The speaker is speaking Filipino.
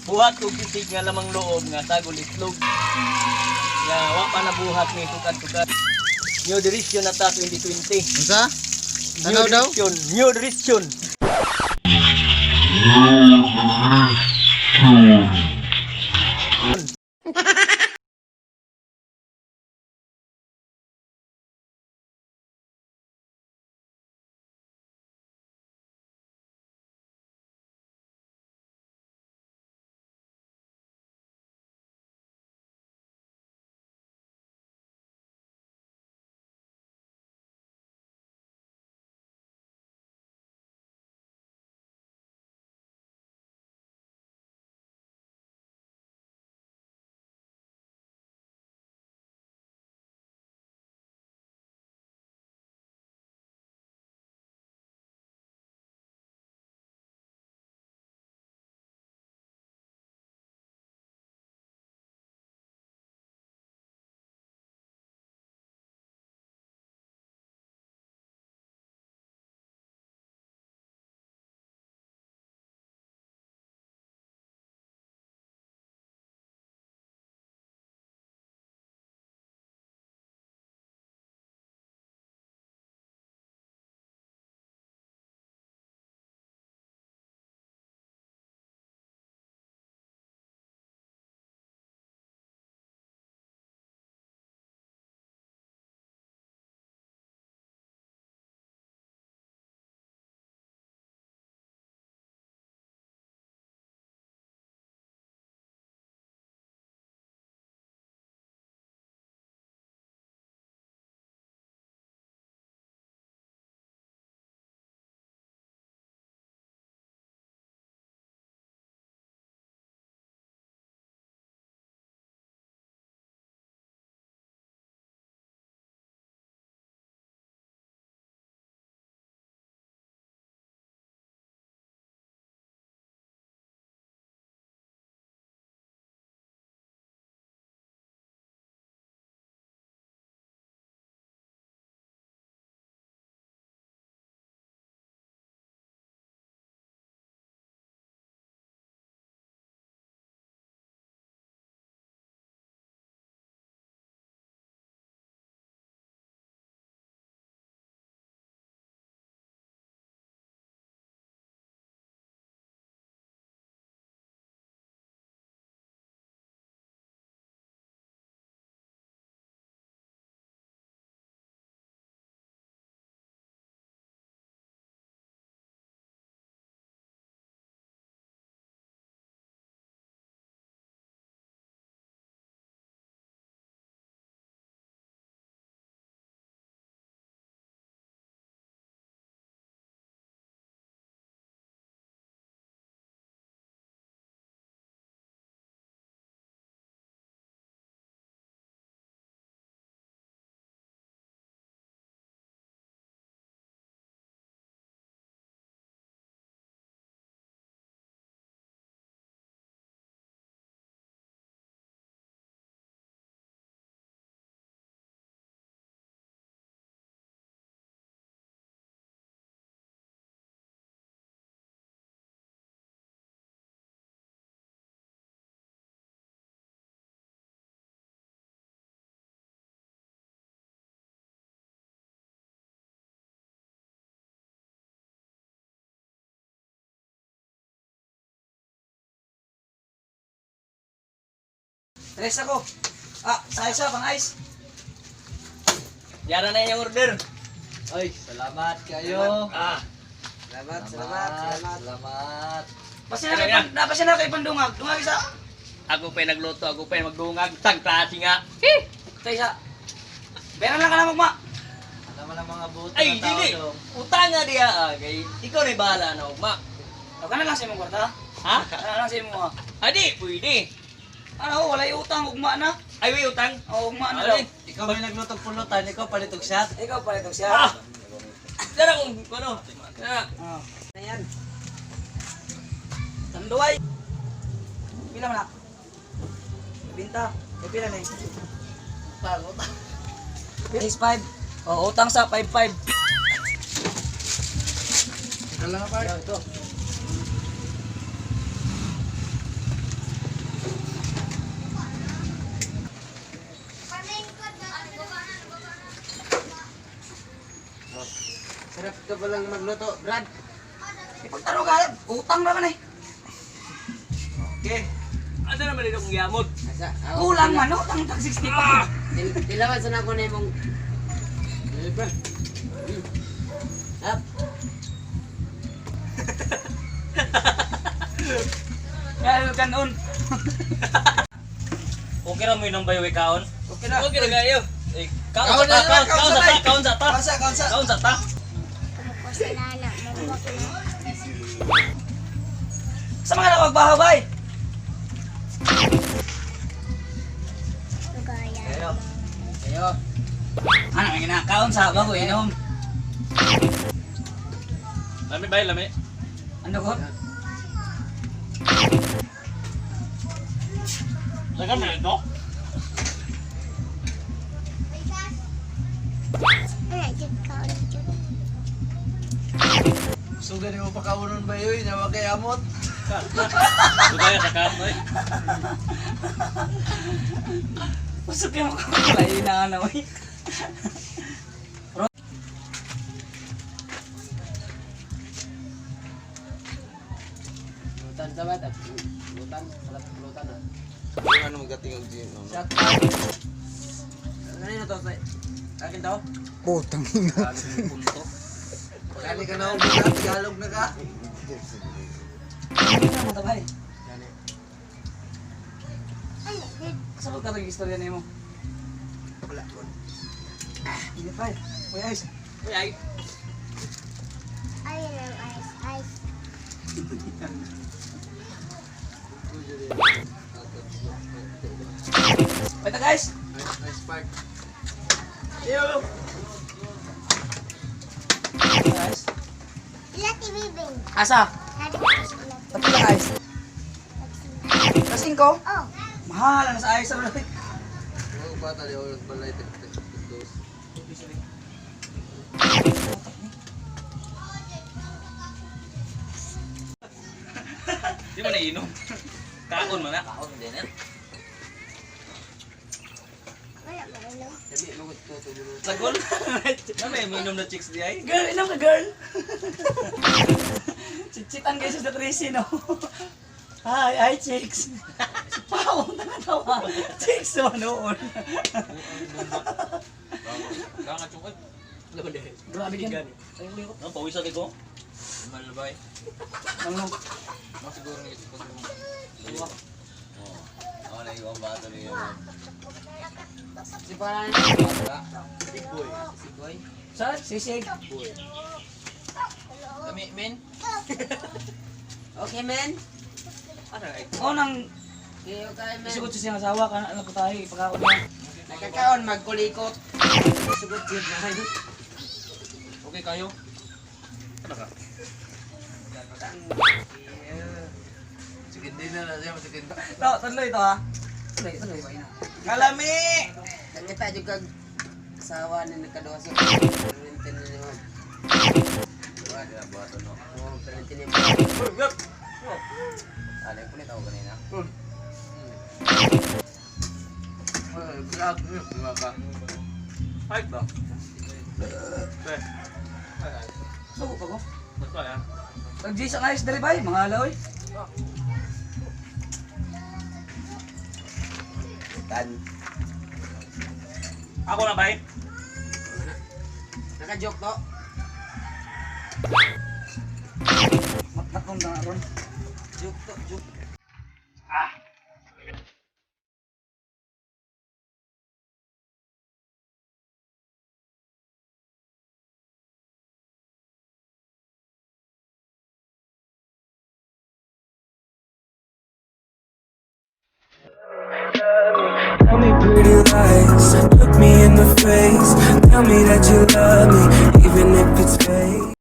buhat kog pisig nga lamang loob nga sagol itlog. Nga wa pa nabuhat ni tukad-tukad. New direction na ta 2020. Unsa? Tanaw daw? New direction. Tres ako. Sa isa, pang ice. Yara na yung order. Ay, salamat kayo. Salamat. Salamat. Napasya na kay pandungag. Dungag isa. Ako pa'y nagluto, ako pa'y magdungag. Tag klase nga. Ito isa. Beran lang ka na magma. Alam mo ng mga buto Ay, na tao dili. dong. Utang nga diya. Kay ikaw na bahala na ugma. O ka na lang sa imong kwarta. Ha? Ka na lang sa imong. Adi, pwede. Ano, wala yung utang. Ugma na. Ay, may utang. O, ugma na daw. Alin? Ikaw may naglutog pulutan, ikaw palitog shot. Ikaw pala itong siya. Ah! Dara kung ano. Dara. Ayan. Tanduay. Pila man na? Binta. May pila na eh. Utang. 6.5. O, utang sa 5.5. Ikaw lang pa. Ito. ka palang magluto, Brad. Ipagtaro ka, utang naman eh. Okay. Ano naman dito kong giamot? Kulang man, utang tag 60 pa. Tilawan sa nako na imong... Up. Kaya kanon. Okay ra mo inong bayo kaon? Okay na. Okay na kayo. Eh, kaon Kaon na lang, kaon sa tay. kaon sa ta. Kaunsa. Kaon sa ta. Sa mga nakapagbahabay. Kayo. Kayo. Ano ang ginakaon sa bago inom? Lami bay, lami. Ano ko? Dagan na ito. Suga ni mo pa kaunon ba yun? Nawa kay amot. Sugaya sa kat, oy. Usok yung mga na ano eh. Lutan sa bat. Lutan. Salat lutan na. Ano magating ang gym? No? Shot out. Kanino to? Akin to? Putang ina. Punto. Kali ka na ubulat, Tagalog na ka. Ano na matabay? Sabot ka ng istorya na mo. Wala ko. Hindi pa eh. Uy, ayos. Uy, ay. Wait guys. Nice part. Yo. Guys. Asa? Pati lang guys. Kasing ko? Mahal na sa ayos sa ulit. Mga bata di oras balay dos. Di mo na inom. Kaon mo na. Kaon din eh. Dami mo ko tulo. Sagol. May inom na chicks di ay. Girl, inom ka girl. Chichitan kayo sa Tracy, no? Hi, chicks. Pao, nakatawa. Chicks, manoon. Kanga chungkot. Laban deh. Grabe yan. Ayun ko. No, pawisan ko. Malbay. Ano? Siguro ni ito Diba? Oh, na yung bata niya. Si Paran. Bata. Big boy. Si Boy. Saan? Sisig. Dami men. Okay men. Ano ay? Oo nang Kayo kay men. isugot sa siyang asawa ka na po tayo ipagkakot niya. Nakakaon magkulikot. Sugot jud na. Okay kayo? Ano ka? Sige din na siya sige. No, tuloy ito ha. Tuloy ba ina? Kalami! Kita juga asawa ni nagkaduwa sa parentin ni mo. Wala na bata no. Oh, parentin ni mo. Ano yung kulit ako kanina? Vlog ni mga ka. Ay ba? Eh. Sugo pa ko. Basta ya. Tag-G sa ayos dali ba? Mga alaw eh. Tan. Ako na bay. Naka-joke to. Matakong na ron. Joke to, joke. Tell me pretty lies, look me in the face. Tell me that you love me, even if it's fake.